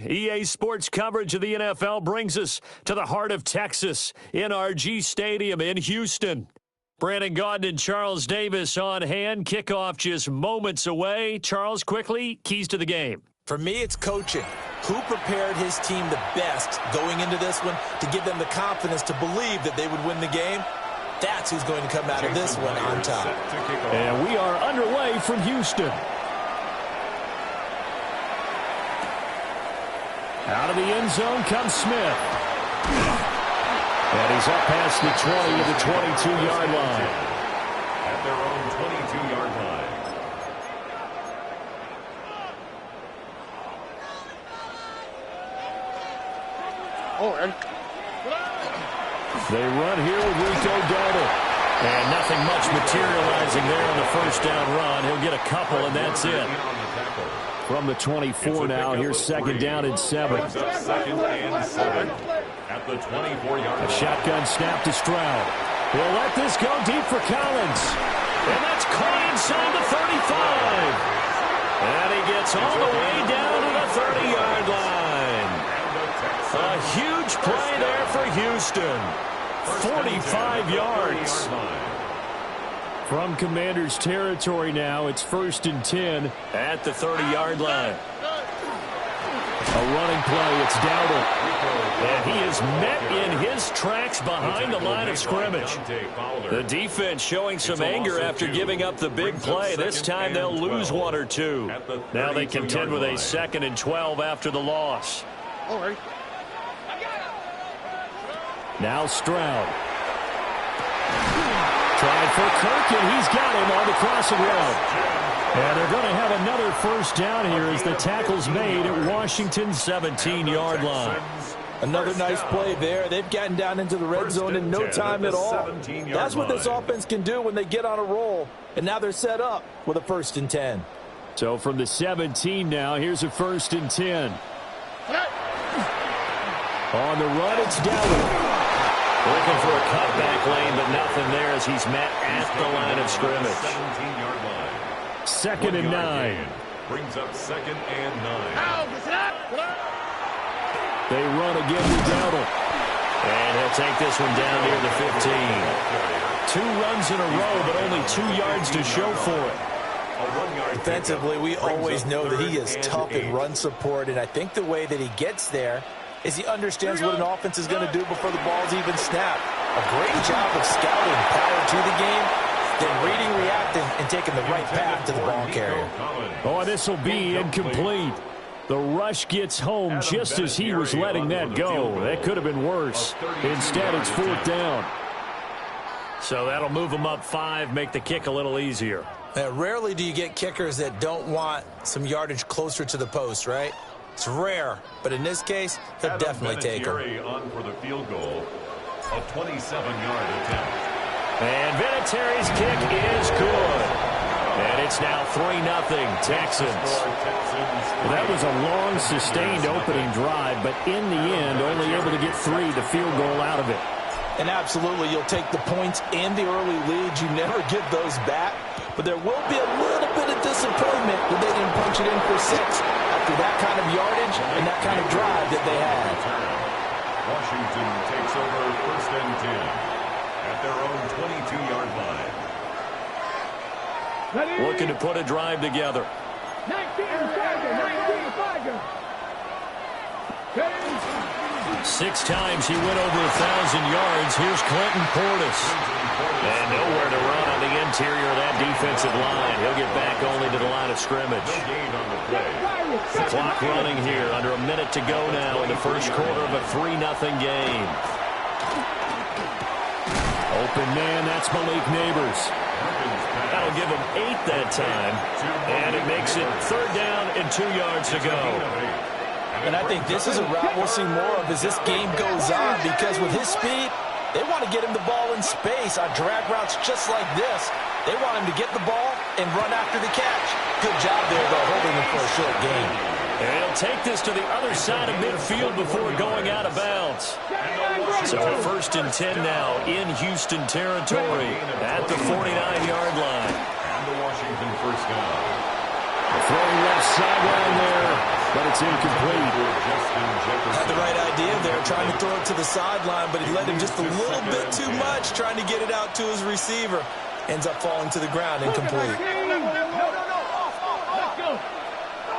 EA Sports coverage of the NFL brings us to the heart of Texas, NRG Stadium in Houston. Brandon Gaudin and Charles Davis on hand. Kickoff just moments away. Charles, quickly, keys to the game. For me, it's coaching. Who prepared his team the best going into this one to give them the confidence to believe that they would win the game? That's who's going to come out of this one on top. And we are underway from Houston. Out of the end zone comes Smith. And he's up past the 20 to the 22-yard line. At their own 22-yard line. They run here with Rico Dowdle. And nothing much materializing there on the first down run. He'll get a couple, and that's it. From the 24 now, here's second down and 7. Second and 7 at the 24-yard line. A shotgun snap to Stroud. He'll let this go deep for Collins. And that's caught inside the 35. And he gets all the way down to the 30-yard line. A huge play there for Houston. 45 yards. From Commanders territory now, it's 1st and 10 at the 30-yard line. A running play, it's Dowdle. And he is met in his tracks behind the line of scrimmage. The defense showing some anger after giving up the big play. This time they'll lose 1 or 2. Now they contend with a 2nd and 12 after the loss. Now Stroud. Tried for Kirk, and he's got him on the crossing route. And they're going to have another first down here as the tackle's made at Washington's 17-yard line. Another nice play there. They've gotten down into the red zone in no time at all. That's what this offense can do when they get on a roll. And now they're set up with a 1st and 10. So from the 17 now, here's a 1st and 10. On the run, it's Dowdle. Looking for a cutback lane, but nothing there as he's met at the line of scrimmage. 17-yard line. 2nd and 9. Brings up 2nd and 9. They run again with Dowdle. And he'll take this one down near the 15. 2 runs in a row, but only 2 yards to show for it. Defensively, we always know that he is tough in run support, and I think the way that he gets there is he understands what an offense is going to do before the ball's even snapped. A great job of scouting prior to the game, then reading, reacting, and taking the right path to the ball carrier. Oh, this will be incomplete. The rush gets home just as he was letting that go. That could have been worse. Instead, it's 4th down. So that'll move them up 5, make the kick a little easier. Rarely do you get kickers that don't want some yardage closer to the post, right? It's rare, but in this case, he'll definitely take him. On for the field goal, a 27-yard attempt. And Vinatieri's kick is good. And it's now 3-0 Texans. That was a long, sustained opening drive, but in the end, only able to get 3, the field goal out of it. And absolutely, you'll take the points and the early leads. You never get those back, but there will be a little bit of disappointment when they didn't punch it in for 6 after that kind of yardage and that kind of drive that they had. Washington takes over 1st and 10 at their own 22-yard line. Looking to put a drive together. 6 times he went over 1,000 yards. Here's Clinton Portis. And nowhere to run on the interior of that defensive line. He'll get back only to the line of scrimmage. The clock running here. Under a minute to go now in the first quarter of a 3-0 game. Open man, that's Malik Neighbors. That'll give him 8 that time. And it makes it 3rd down and 2 yards to go. And I think this is a route we'll see more of as this game goes on, because with his speed, they want to get him the ball in space on drag routes just like this. They want him to get the ball and run after the catch. Good job there, though, holding him for a short gain. And he'll take this to the other side of midfield before going out of bounds. So 1st and 10 now in Houston territory at the 49-yard line. And the Washington first down. Throwing left sideline there. but it's incomplete. Had the right idea there, trying to throw it to the sideline, but he led him just a little bit too much, trying to get it out to his receiver. Ends up falling to the ground, incomplete. Let's go.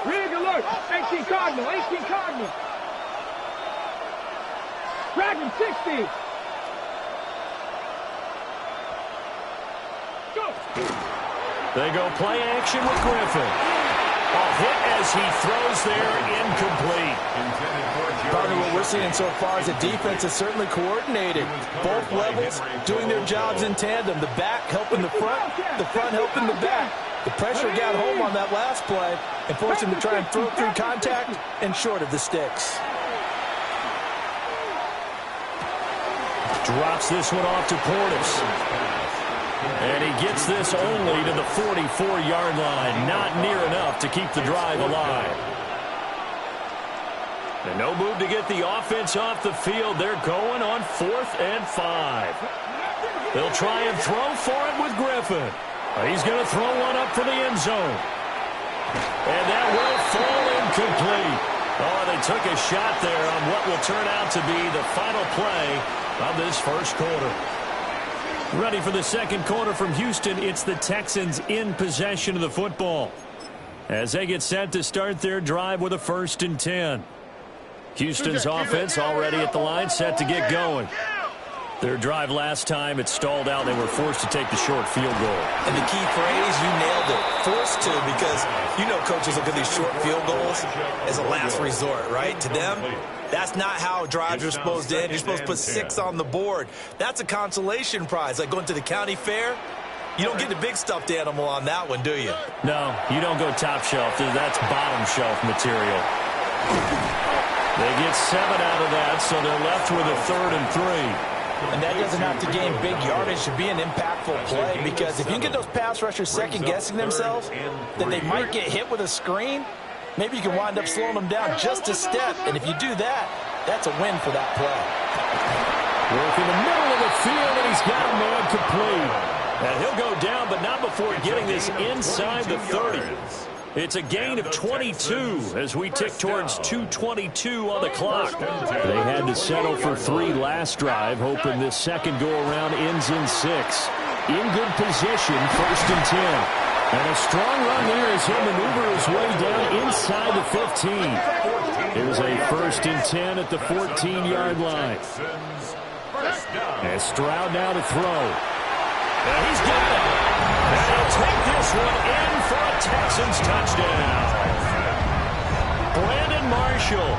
Rig alert. 18 Cardinal. 18 Cardinal. Dragon 60. Go. They go play action with Griffin. A hit as he throws there, incomplete. Partner, what we're seeing so far is the defense is certainly coordinated. Both levels doing their jobs in tandem. The back helping the front helping the back. The pressure got home on that last play and forced him to try and throw through contact and short of the sticks. Drops this one off to Portis. And he gets this only to the 44-yard line. Not near enough to keep the drive alive. And no move to get the offense off the field. They're going on 4th and 5. They'll try and throw for it with Griffin. He's going to throw one up for the end zone. And that will fall incomplete. Oh, they took a shot there on what will turn out to be the final play of this first quarter. Ready for the second quarter from Houston. It's the Texans in possession of the football as they get set to start their drive with a 1st and 10. Houston's offense already at the line, set to get going. Their drive last time, it stalled out. They were forced to take the short field goal. And the key phrase, you nailed it, forced to, because you know coaches look at these short field goals as a last resort, right? To them, that's not how drives are supposed to end. You're supposed to put 6 on the board. That's a consolation prize, like going to the county fair. You don't get the big stuffed animal on that one, do you? No, you don't go top shelf. That's bottom shelf material. They get 7 out of that, so they're left with a 3rd and 3. And that doesn't have to gain big yardage to be an impactful play, because if you can get those pass rushers second-guessing themselves, that they might get hit with a screen, maybe you can wind up slowing them down just a step. And if you do that, that's a win for that play. Work in the middle of the field, and he's got a man complete. And he'll go down, but not before getting this inside the 30. It's a gain of 22 as we tick towards 2:22 on the clock. They had to settle for 3 last drive, hoping this second go-around ends in 6. In good position, 1st and 10. And a strong run there as he'll maneuver his way down inside the 15. It was a 1st and 10 at the 14-yard line. And Stroud now to throw. And he's got it. And he'll take this one in for a Texans touchdown. Brandon Marshall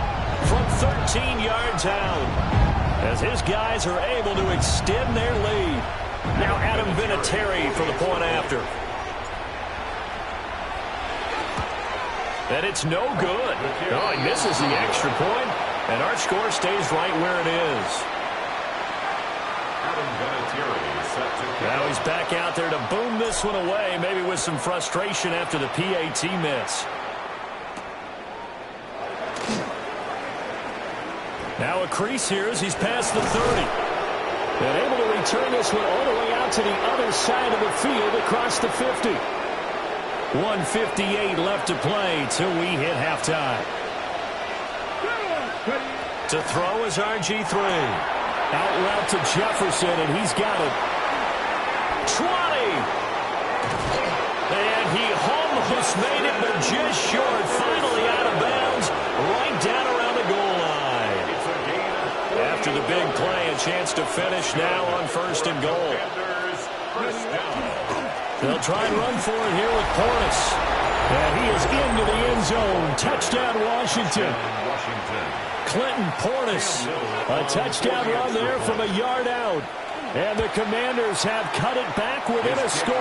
from 13 yards out as his guys are able to extend their lead. Now Adam Vinatieri for the point after. And it's no good. Oh, he misses the extra point, and our score stays right where it is. Now he's back out there to boom this one away, maybe with some frustration after the PAT miss. Now a crease here as he's past the 30. And able to return this one all the way out to the other side of the field across the 50. 1:58 left to play till we hit halftime. To throw is RG3. Out route to Jefferson, and he's got it. 20. And he almost made it, but just short. Finally out of bounds, right down around the goal line. After the big play, a chance to finish now on 1st and goal. They'll try and run for it here with Portis. And he is into the end zone. Touchdown, Washington. Clinton Portis. A touchdown run there from a yard out. And the Commanders have cut it back within a score.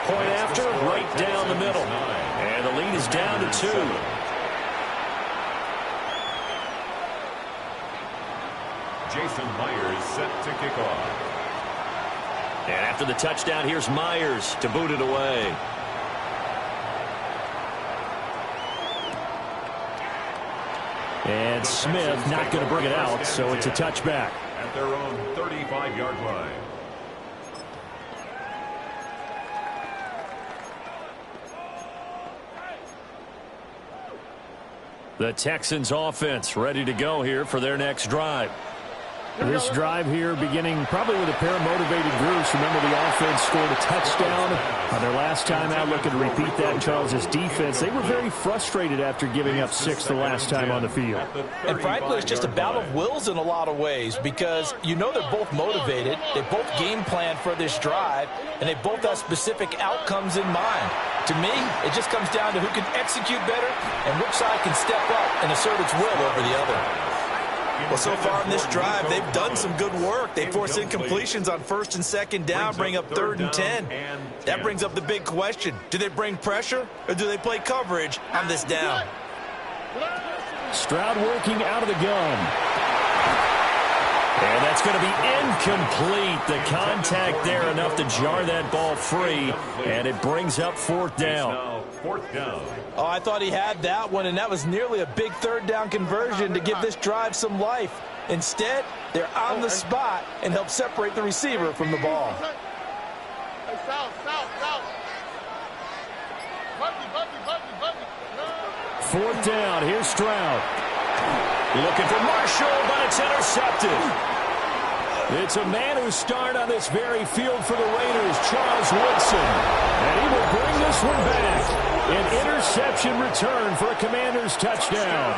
Point after, right down the middle. And the lead is down to 2. Jason Myers set to kick off. And after the touchdown, here's Myers to boot it away. And Smith not going to bring it out, so it's a touchback. At their own 35-yard line. The Texans offense ready to go here for their next drive. This drive here beginning probably with a pair of motivated groups. Remember, the offense scored a touchdown on their last time out, looking to repeat that in Charles' defense. They were very frustrated after giving up 6 the last time on the field. And frankly, it's just a battle of wills in a lot of ways because you know they're both motivated. They both game plan for this drive, and they both have specific outcomes in mind. To me, it just comes down to who can execute better and which side can step up and assert its will over the other. Well, so far in this drive, they've done some good work. They force incompletions on 1st and 2nd down, bring up 3rd and 10. That brings up the big question. Do they bring pressure or do they play coverage on this down? Stroud working out of the gun. And that's going to be incomplete. The contact there enough to jar that ball free, and it brings up 4th down. Oh, I thought he had that one, and that was nearly a big 3rd down conversion to give this drive some life. Instead, they're on the spot and help separate the receiver from the ball. 4th down. Here's Stroud. Looking for Marshall, but it's intercepted. It's a man who starred on this very field for the Raiders, Charles Woodson. And he will bring this one back. An interception return for a Commanders touchdown.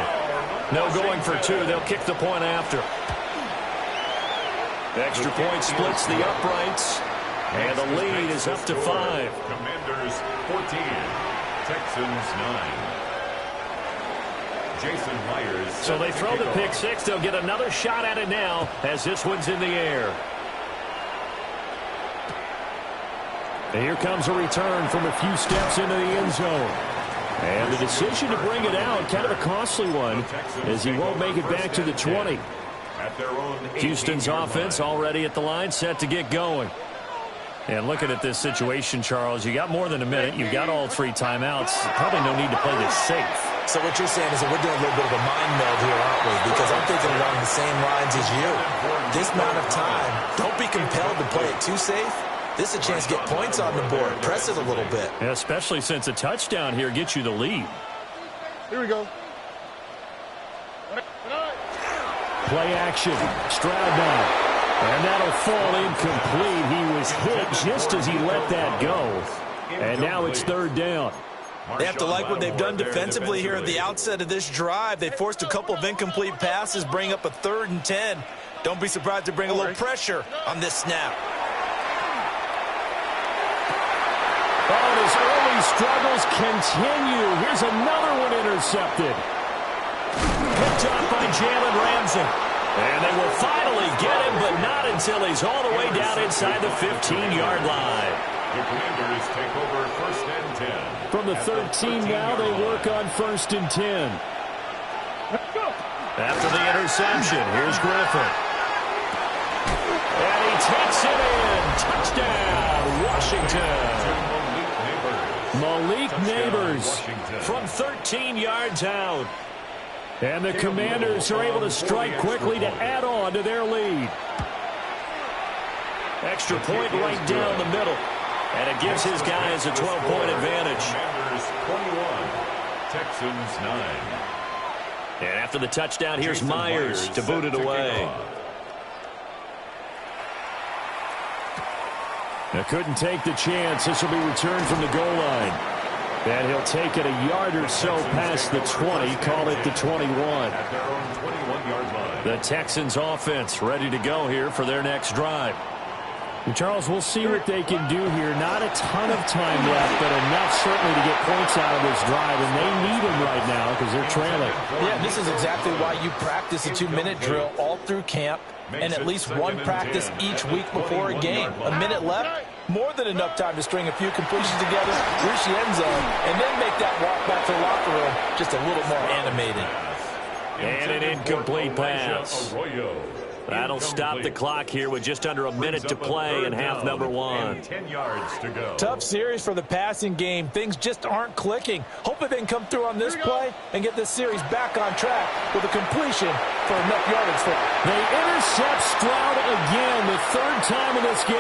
No going for 2. They'll kick the point after. Extra point splits the uprights. And the lead is up to 5. Commanders 14, Texans 9. Jason Myers. So they throw the pick 6. They'll get another shot at it now as this one's in the air. And here comes a return from a few steps into the end zone. And the decision to bring it out, kind of a costly one, as he won't make it back to the 20. Houston's offense already at the line, set to get going. And looking at this situation, Charles, you got more than a minute. You've got all 3 timeouts. Probably no need to play this safe. So what you're saying is that we're doing a little bit of a mind meld here, aren't we? Because I'm thinking along the same lines as you. This amount of time, don't be compelled to play it too safe. This is a chance to get points on the board. Press it a little bit. Yeah, especially since a touchdown here gets you the lead. Here we go. Play action. Stroud now. And that'll fall incomplete. He was hit just as he let that go. And now it's 3rd down. They have to like what they've done defensively here at the outset of this drive. They forced a couple of incomplete passes, bring up a 3rd and 10. Don't be surprised to bring a little pressure on this snap. Oh, his early struggles continue. Here's another one intercepted. Picked up by Jalen Ramsey. And they will finally get him, but not until he's all the way down inside the 15-yard line. The Commanders take over 1st and 10. From the 13 now, they work on 1st and 10. After the interception, here's Griffin. And he takes it in. Touchdown, Washington. Malik Neighbors from 13 yards out. And the Commanders are able to strike quickly to add on to their lead. Extra point right down the middle. And it gives his guys a 12-point advantage. Commanders 21, Texans 9. And after the touchdown, here's Myers to boot it away. Now couldn't take the chance. This will be returned from the goal line. And he'll take it a yard or so past the 20, call it the 21. At their own 21-yard line. The Texans offense ready to go here for their next drive. And Charles, we'll see what they can do here. Not a ton of time left, but enough certainly to get points out of this drive. And they need them right now because they're trailing. Yeah, this is exactly why you practice a 2-minute drill all through camp and at least one practice each week before a game. A minute left, more than enough time to string a few completions together, reach the end zone, and then make that walk back to the locker room just a little more animated. And an incomplete pass. That'll stop the clock here with just under a minute to play in half number 1. 10 yards to go. Tough series for the passing game. Things just aren't clicking. Hopefully they can come through on this play and get this series back on track with a completion for enough yardage for them. They intercept Stroud again, the 3rd time in this game.